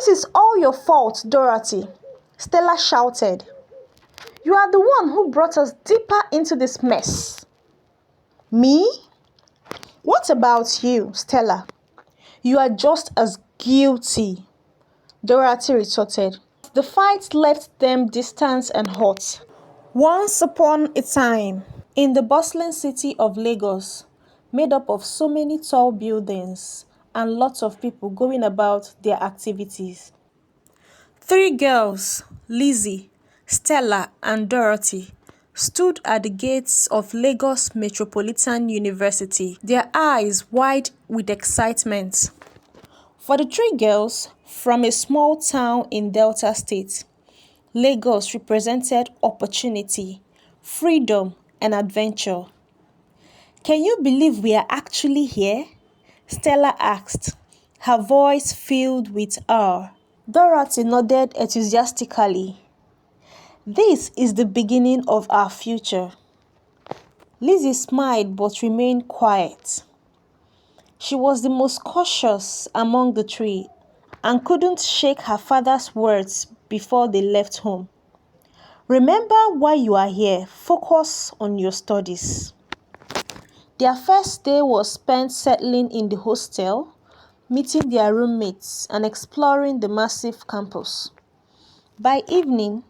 This is all your fault, Dorothy, Stella shouted. You are the one who brought us deeper into this mess. Me? What about you, Stella? You are just as guilty, Dorothy retorted. The fight left them distant and hot. Once upon a time, in the bustling city of Lagos, made up of so many tall buildings and lots of people going about their activities, 3 girls, Lizzie, Stella, and Dorothy, stood at the gates of Lagos Metropolitan University, their eyes wide with excitement. For the 3 girls from a small town in Delta State, Lagos represented opportunity, freedom, and adventure. Can you believe we are actually here? Stella asked, her voice filled with awe. Dorothy nodded enthusiastically. This is the beginning of our future. Lizzie smiled but remained quiet. She was the most cautious among the 3 and couldn't shake her father's words before they left home. Remember why you are here. Focus on your studies. Their first day was spent settling in the hostel, meeting their roommates, and exploring the massive campus. By evening,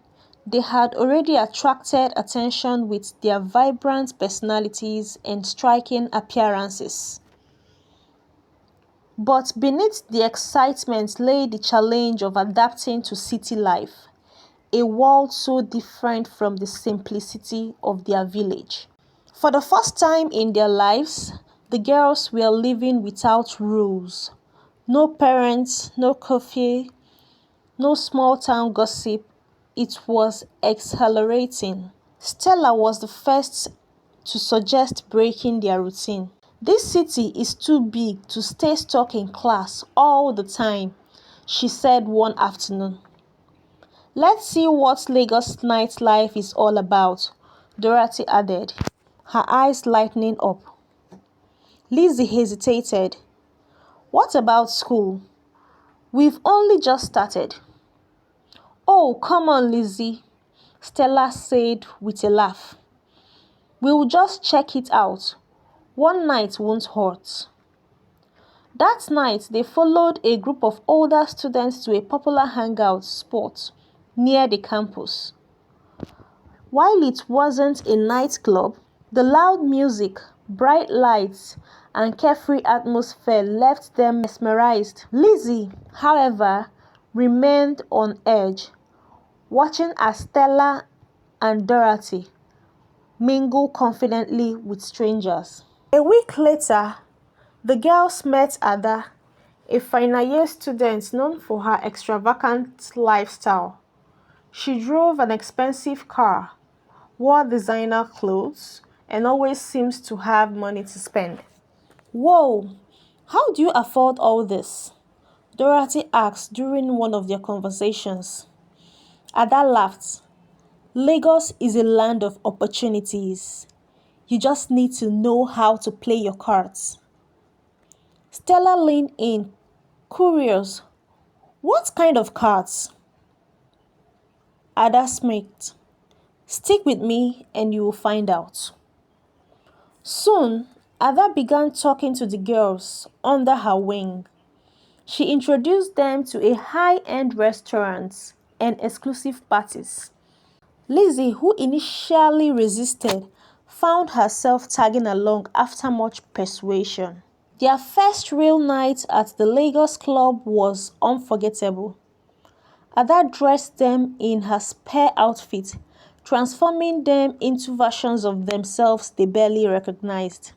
they had already attracted attention with their vibrant personalities and striking appearances. But beneath the excitement lay the challenge of adapting to city life, a world so different from the simplicity of their village. For the first time in their lives, the girls were living without rules. No parents, no coffee, no small town gossip. It was exhilarating. Stella was the first to suggest breaking their routine. This city is too big to stay stuck in class all the time, she said one afternoon. Let's see what Lagos nightlife is all about, Dorothy added, her eyes lightening up. Lizzie hesitated. What about school? We've only just started. Oh, come on, Lizzie, Stella said with a laugh. We'll just check it out. One night won't hurt. That night, they followed a group of older students to a popular hangout spot near the campus. While it wasn't a nightclub, the loud music, bright lights, and carefree atmosphere left them mesmerized. Lizzie, however, remained on edge, watching as Stella and Dorothy mingle confidently with strangers. A week later, the girls met Ada, a final-year student known for her extravagant lifestyle. She drove an expensive car, wore designer clothes, and always seems to have money to spend. Whoa, how do you afford all this? Dorothy asked during one of their conversations. Ada laughed. Lagos is a land of opportunities. You just need to know how to play your cards. Stella leaned in, curious. What kind of cards? Ada smirked. Stick with me and you will find out. Soon, Ada began talking to the girls under her wing. She introduced them to a high-end restaurant and exclusive parties. Lizzie, who initially resisted, found herself tagging along after much persuasion. Their first real night at the Lagos club was unforgettable. Ada dressed them in her spare outfit, transforming them into versions of themselves they barely recognized.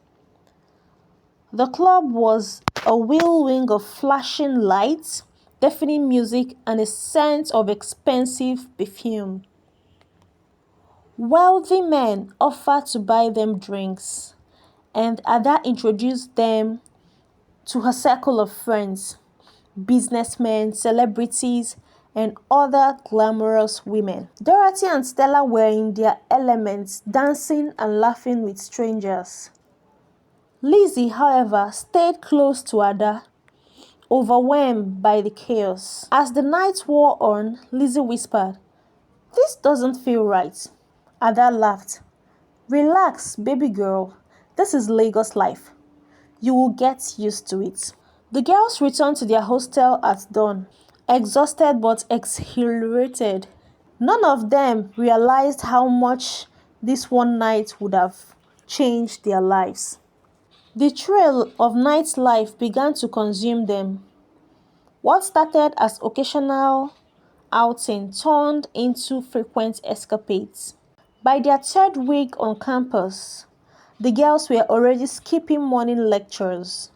The club was a whirlwind of flashing lights, deafening music, and a scent of expensive perfume. Wealthy men offered to buy them drinks, and Ada introduced them to her circle of friends, businessmen, celebrities, and other glamorous women. Dorothy and Stella were in their elements, dancing and laughing with strangers. Lizzie, however, stayed close to Ada, overwhelmed by the chaos. As the night wore on, Lizzie whispered, "This doesn't feel right." Ada laughed. "Relax, baby girl. This is Lagos life. You will get used to it." The girls returned to their hostel at dawn, exhausted but exhilarated. None of them realized how much this one night would have changed their lives. The thrill of nightlife began to consume them. What started as occasional outing turned into frequent escapades. By their third week on campus, the girls were already skipping morning lectures.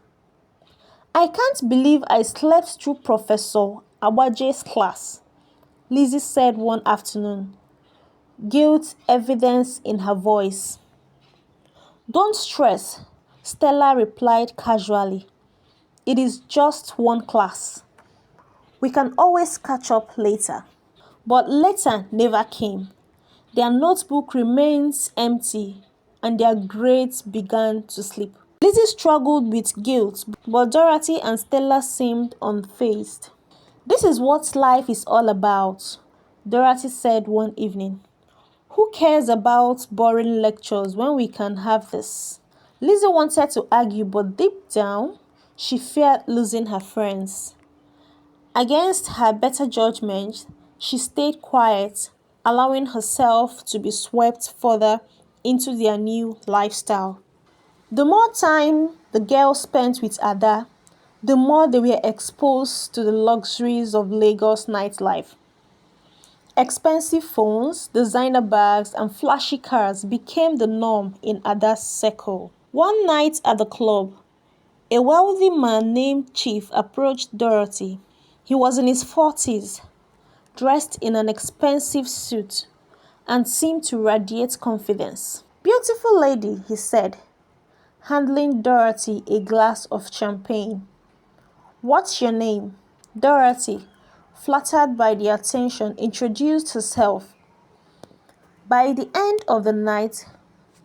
"I can't believe I slept through Professor Awaje's class," Lizzie said one afternoon, guilt evidence in her voice. "Don't stress," Stella replied casually. "It is just one class. We can always catch up later." But later never came. Their notebook remains empty and their grades began to slip. Lizzie struggled with guilt, but Dorothy and Stella seemed unfazed. "This is what life is all about," Dorothy said one evening. "Who cares about boring lectures when we can have this?" Lizzie wanted to argue, but deep down, she feared losing her friends. Against her better judgment, she stayed quiet, allowing herself to be swept further into their new lifestyle. The more time the girls spent with Ada, the more they were exposed to the luxuries of Lagos nightlife. Expensive phones, designer bags, and flashy cars became the norm in Ada's circle. One night at the club, a wealthy man named Chief approached Dorothy. He was in his 40s, dressed in an expensive suit, and seemed to radiate confidence. "Beautiful lady," he said, handing Dorothy a glass of champagne. "What's your name?" Dorothy, flattered by the attention, introduced herself. By the end of the night,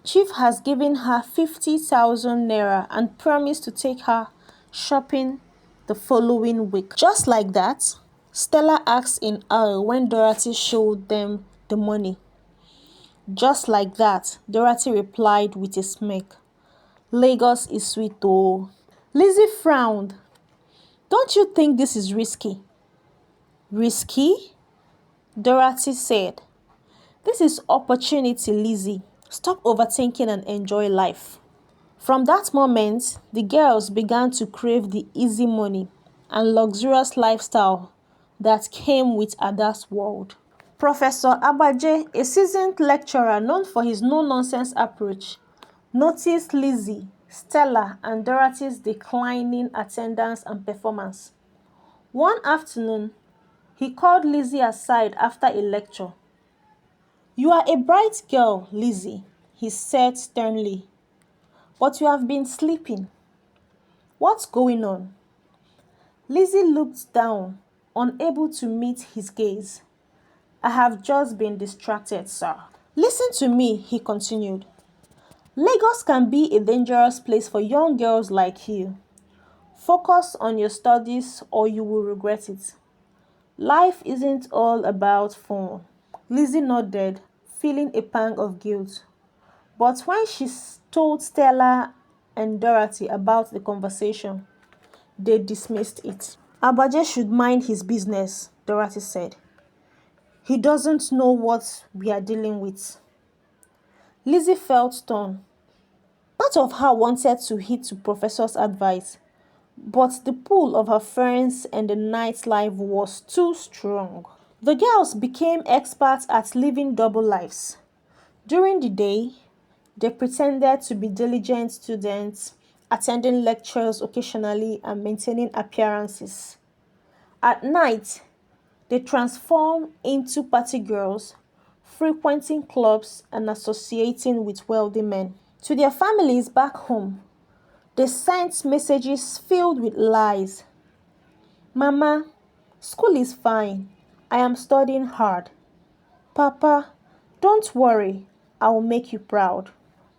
Chief has given her 50,000 naira and promised to take her shopping the following week. "Just like that?" Stella asked in awe when Dorothy showed them the money. "Just like that," Dorothy replied with a smirk. "Lagos is sweet though." Lizzie frowned. "Don't you think this is risky?" "Risky?" Dorothy said. "This is opportunity, Lizzie. Stop overthinking and enjoy life." From that moment, the girls began to crave the easy money and luxurious lifestyle that came with Ada's world. Professor Agba, a seasoned lecturer known for his no-nonsense approach, noticed Lizzie, Stella, and Dorothy's declining attendance and performance. One afternoon, he called Lizzie aside after a lecture. "You are a bright girl, Lizzie," he said sternly, "but you have been sleeping. What's going on?" Lizzie looked down, unable to meet his gaze. "I have just been distracted, sir." "Listen to me," he continued. "Lagos can be a dangerous place for young girls like you. Focus on your studies or you will regret it. Life isn't all about fun." Lizzie nodded, feeling a pang of guilt. But when she told Stella and Dorothy about the conversation, they dismissed it. "Agba should mind his business," Dorothy said. "He doesn't know what we are dealing with." Lizzie felt torn. Part of her wanted to heed to Professor's advice, but the pull of her friends and the nightlife was too strong. The girls became experts at living double lives. During the day, they pretended to be diligent students, attending lectures occasionally and maintaining appearances. At night, they transformed into party girls, frequenting clubs and associating with wealthy men. To their families back home, they sent messages filled with lies. "Mama, school is fine. I am studying hard. Papa, don't worry. I will make you proud."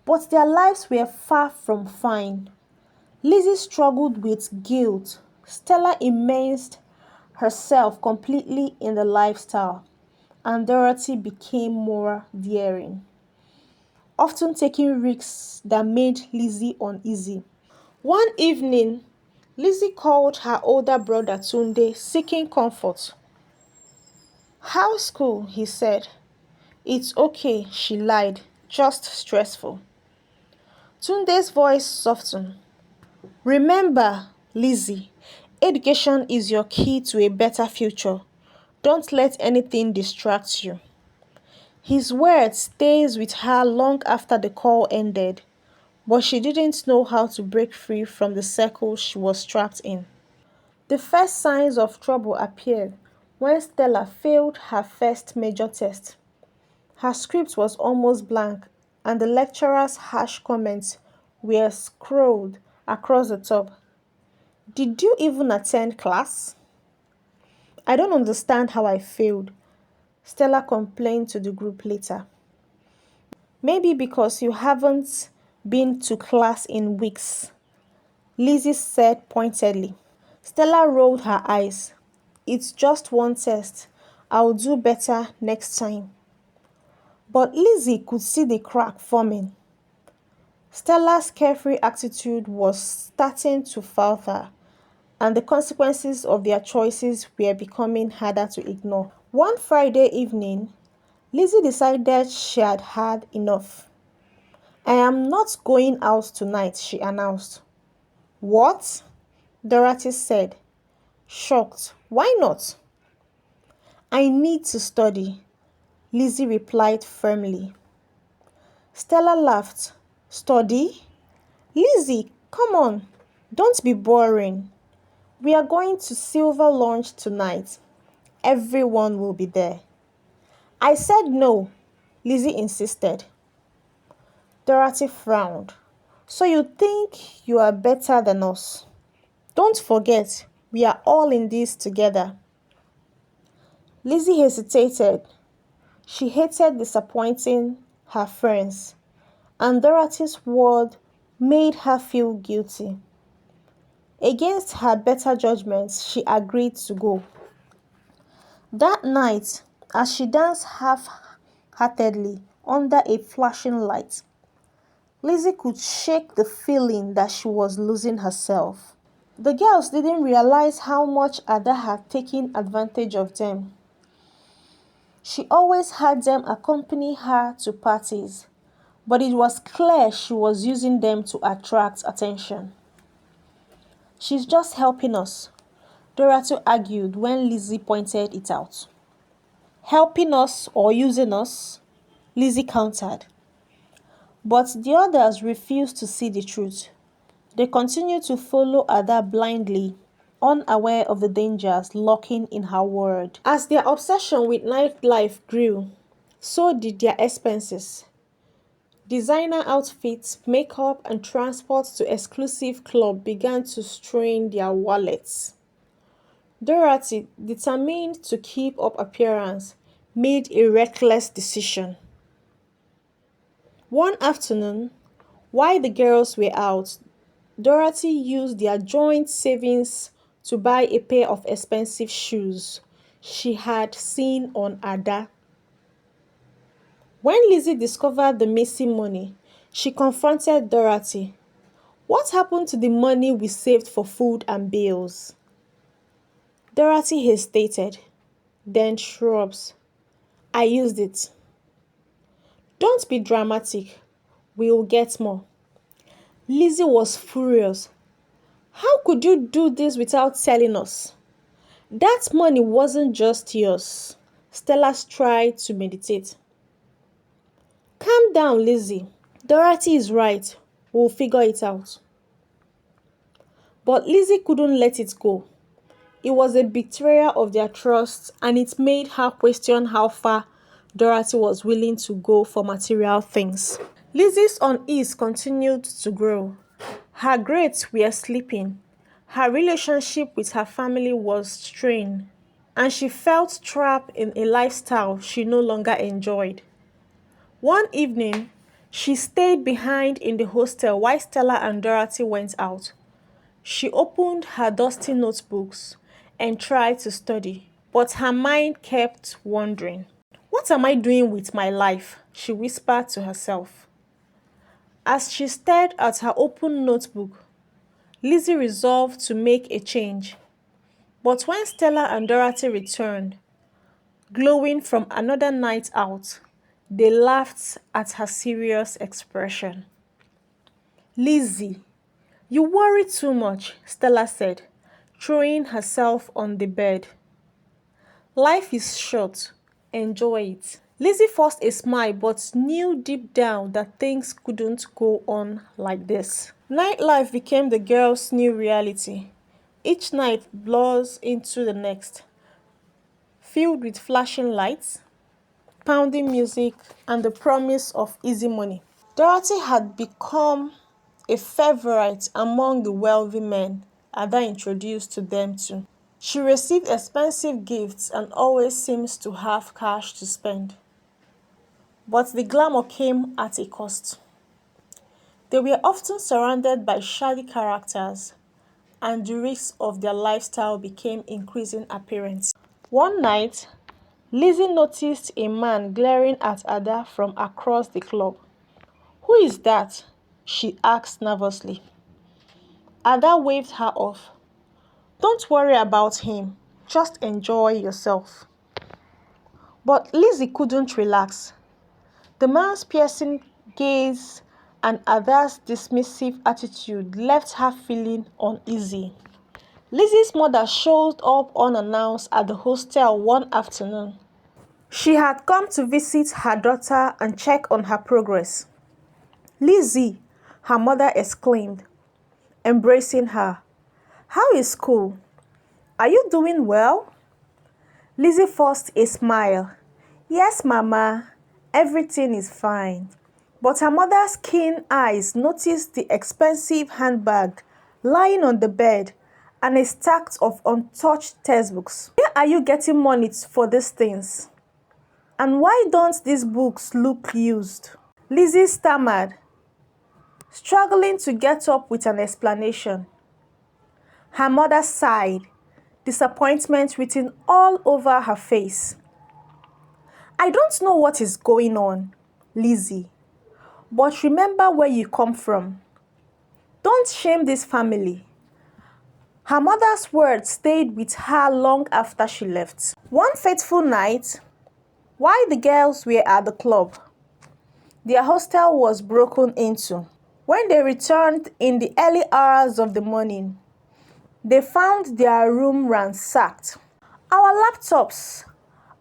But their lives were far from fine. Lizzie struggled with guilt, Stella immersed herself completely in the lifestyle, and Dorothy became more daring, often taking risks that made Lizzie uneasy. One evening, Lizzie called her older brother Tunde, seeking comfort. "How's school?" he said. "It's okay," she lied, "just stressful." Tunde's voice softened. "Remember, Lizzie, education is your key to a better future. Don't let anything distract you." His words stayed with her long after the call ended, but she didn't know how to break free from the circle she was trapped in. The first signs of trouble appeared when Stella failed her first major test. Her script was almost blank, and the lecturer's harsh comments were scrawled across the top. "Did you even attend class?" "I don't understand how I failed," Stella complained to the group later. "Maybe because you haven't been to class in weeks," Lizzie said pointedly. Stella rolled her eyes. "It's just one test. I'll do better next time." But Lizzie could see the crack forming. Stella's carefree attitude was starting to falter, and the consequences of their choices were becoming harder to ignore. One Friday evening, Lizzie decided she had had enough. "I am not going out tonight," she announced. "What?" Dorothy said, shocked. "Why not?" "I need to study," Lizzie replied firmly. Stella laughed. "Study? Lizzie, come on, don't be boring. We are going to Silver Lunch tonight. Everyone will be there." "I said no," Lizzie insisted. Dorothy frowned. "So you think you are better than us? Don't forget, we are all in this together." Lizzie hesitated. She hated disappointing her friends, and Dorothy's word made her feel guilty. Against her better judgment, she agreed to go. That night, as she danced half-heartedly under a flashing light, Lizzie could shake the feeling that she was losing herself. The girls didn't realize how much Ada had taken advantage of them. She always had them accompany her to parties, but it was clear she was using them to attract attention. "She's just helping us," Dorothy argued when Lizzie pointed it out. "Helping us or using us?" Lizzie countered. But the others refused to see the truth. They continued to follow Ada blindly, unaware of the dangers lurking in her world. As their obsession with nightlife grew, so did their expenses. Designer outfits, makeup, and transport to exclusive clubs began to strain their wallets. Dorothy, determined to keep up appearance, made a reckless decision. One afternoon, while the girls were out, Dorothy used their joint savings to buy a pair of expensive shoes she had seen on Ada. When Lizzie discovered the missing money, she confronted Dorothy. "What happened to the money we saved for food and bills?" Dorothy hesitated, then shrugged. "I used it." "Don't be dramatic. We'll get more." Lizzie was furious. "How could you do this without telling us? That money wasn't just yours." Stella tried to meditate. "Calm down, Lizzie. Dorothy is right. We'll figure it out." But Lizzie couldn't let it go. It was a betrayal of their trust, and it made her question how far Dorothy was willing to go for material things. Lizzie's unease continued to grow. Her grades were slipping. Her relationship with her family was strained, and she felt trapped in a lifestyle she no longer enjoyed. One evening, she stayed behind in the hostel while Stella and Dorothy went out. She opened her dusty notebooks and tried to study, but her mind kept wandering. What am I doing with my life? She whispered to herself. As she stared at her open notebook, Lizzie resolved to make a change. But when Stella and Dorothy returned, glowing from another night out, they laughed at her serious expression. Lizzie, you worry too much, Stella said, throwing herself on the bed. Life is short. Enjoy it. Lizzie forced a smile but knew deep down that things couldn't go on like this. Nightlife became the girl's new reality. Each night blurs into the next, filled with flashing lights, pounding music, and the promise of easy money. Dorothy had become a favorite among the wealthy men Ada introduced to them to. She received expensive gifts and always seems to have cash to spend. But the glamour came at a cost. They were often surrounded by shady characters, and the risks of their lifestyle became increasingly apparent. One night, Lizzie noticed a man glaring at Ada from across the club. "Who is that?" she asked nervously. Ada waved her off. "Don't worry about him. Just enjoy yourself." But Lizzie couldn't relax. The man's piercing gaze and Ada's dismissive attitude left her feeling uneasy. Lizzie's mother showed up unannounced at the hostel one afternoon. She had come to visit her daughter and check on her progress. "Lizzie," her mother exclaimed, embracing her. "How is school? Are you doing well?" Lizzie forced a smile. "Yes, Mama, everything is fine." But her mother's keen eyes noticed the expensive handbag lying on the bed and a stack of untouched textbooks. "Where are you getting money for these things? And why don't these books look used?" Lizzie stammered, struggling to get up with an explanation. Her mother sighed, disappointment written all over her face. "I don't know what is going on, Lizzie, but remember where you come from. Don't shame this family." Her mother's words stayed with her long after she left. One fateful night, while the girls were at the club, their hostel was broken into. When they returned in the early hours of the morning, they found their room ransacked. "Our laptops,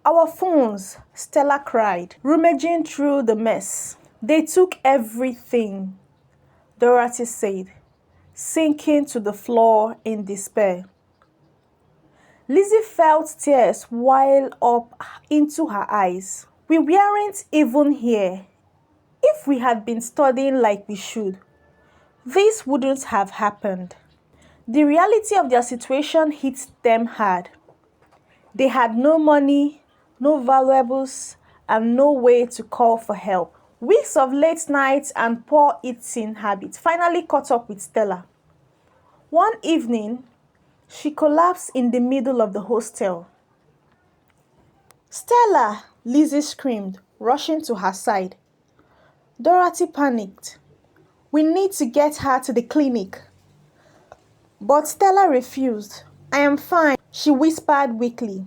our phones," Stella cried, rummaging through the mess. "They took everything," Dorothy said, sinking to the floor in despair. Lizzie felt tears well up into her eyes. "We weren't even here. If we had been studying like we should, this wouldn't have happened." The reality of their situation hit them hard. They had no money, no valuables, and no way to call for help. Weeks of late nights and poor eating habits finally caught up with Stella. One evening, she collapsed in the middle of the hostel. "Stella!" Lizzie screamed, rushing to her side. Dorothy panicked. "We need to get her to the clinic." But Stella refused. "I am fine," she whispered weakly.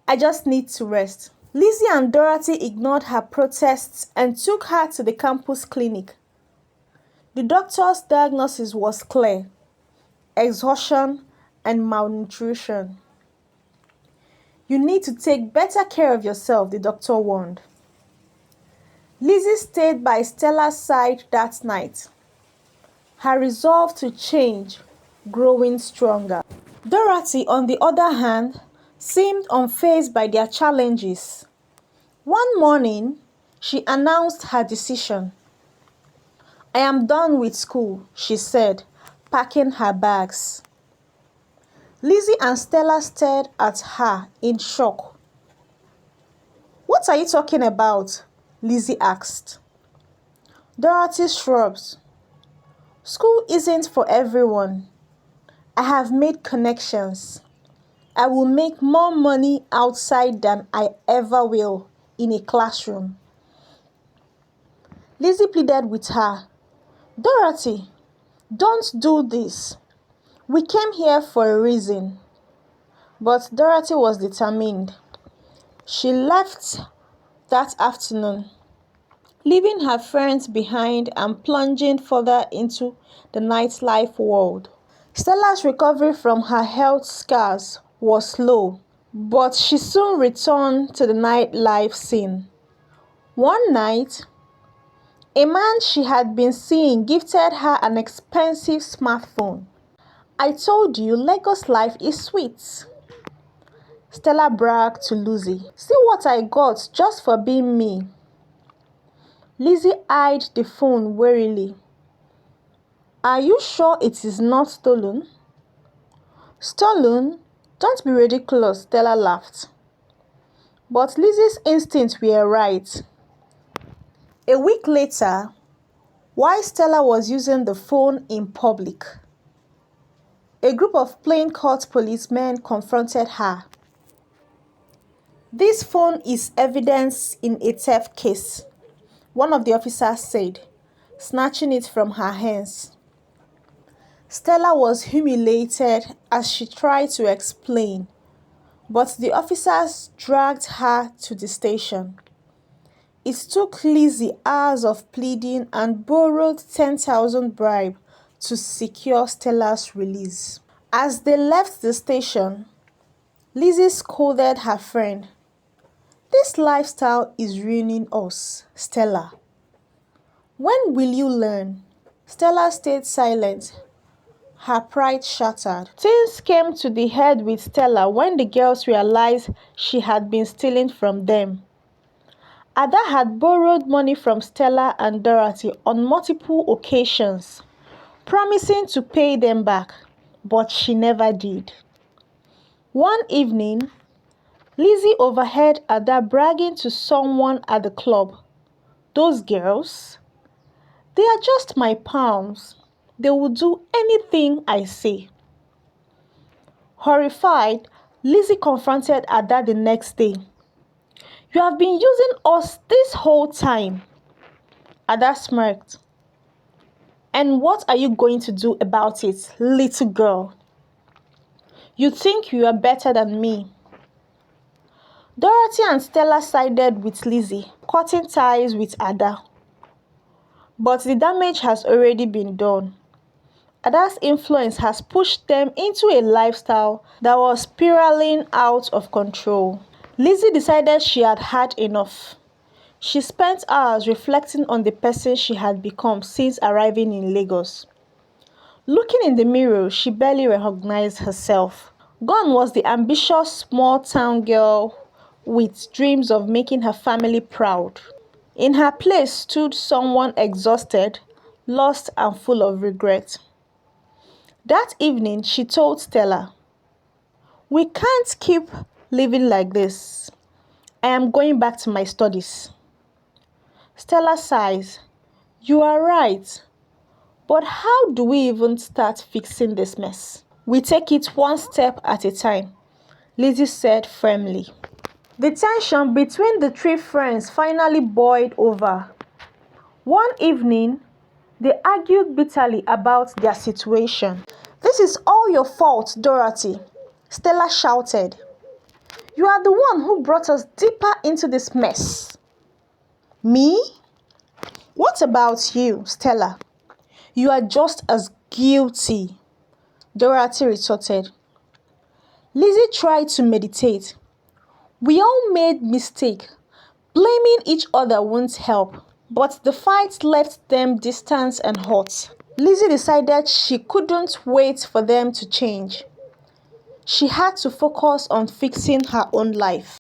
"I just need to rest." Lizzie and Dorothy ignored her protests and took her to the campus clinic. The doctor's diagnosis was clear: exhaustion and malnutrition. "You need to take better care of yourself," the doctor warned. Lizzie stayed by Stella's side that night, her resolve to change growing stronger. Dorothy, on the other hand, seemed unfazed by their challenges. One morning, she announced her decision. "I am done with school," she said, packing her bags. Lizzie and Stella stared at her in shock. "What are you talking about?" Lizzie asked. Dorothy shrugged. "School isn't for everyone. I have made connections. I will make more money outside than I ever will in a classroom. Lizzie pleaded with her. Dorothy, don't do this. We came here for a reason. But Dorothy was determined. She left that afternoon, leaving her friends behind and plunging further into the nightlife world. Stella's recovery from her health scars was slow, but she soon returned to the nightlife scene. One night, a man she had been seeing gifted her an expensive smartphone. I told you Lagos life is sweet, Stella bragged to Lizzie. See what I got just for being me. Lizzie eyed the phone warily. Are you sure it is not stolen? Stolen? Don't be ridiculous, Stella laughed. But Lizzie's instincts were right. A week later, while Stella was using the phone in public, a group of plainclothes policemen confronted her. This phone is evidence in a theft case, one of the officers said, snatching it from her hands. Stella was humiliated as she tried to explain, but the officers dragged her to the station. It took Lizzie hours of pleading and borrowed 10,000 bribe to secure Stella's release. As they left the station, Lizzie scolded her friend. This lifestyle is ruining us, Stella. When will you learn? Stella stayed silent, her pride shattered. Things came to the head with Stella when the girls realized she had been stealing from them. Ada had borrowed money from Stella and Dorothy on multiple occasions, promising to pay them back, but she never did. One evening, Lizzie overheard Ada bragging to someone at the club. Those girls, they are just my pals. They will do anything I say. Horrified, Lizzie confronted Ada the next day. You have been using us this whole time. Ada smirked. And what are you going to do about it, little girl? You think you are better than me. Dorothy and Stella sided with Lizzie, cutting ties with Ada. But the damage has already been done. Ada's influence has pushed them into a lifestyle that was spiraling out of control. Lizzie decided she had had enough. She spent hours reflecting on the person she had become since arriving in Lagos. Looking in the mirror, she barely recognized herself. Gone was the ambitious small-town girl with dreams of making her family proud. In her place stood someone exhausted, lost and full of regret. That evening, she told Stella, "We can't keep living like this. I am going back to my studies." Stella sighs. You are right. But how do we even start fixing this mess? We take it one step at a time, Lizzie said firmly. The tension between the three friends finally boiled over. One evening, they argued bitterly about their situation. This is all your fault, Dorothy, Stella shouted. You are the one who brought us deeper into this mess. Me? What about you, Stella? You are just as guilty, Dorothy retorted. Lizzie tried to meditate. We all made mistakes. Blaming each other won't help. But the fight left them distant and hot. Lizzie decided she couldn't wait for them to change. She had to focus on fixing her own life.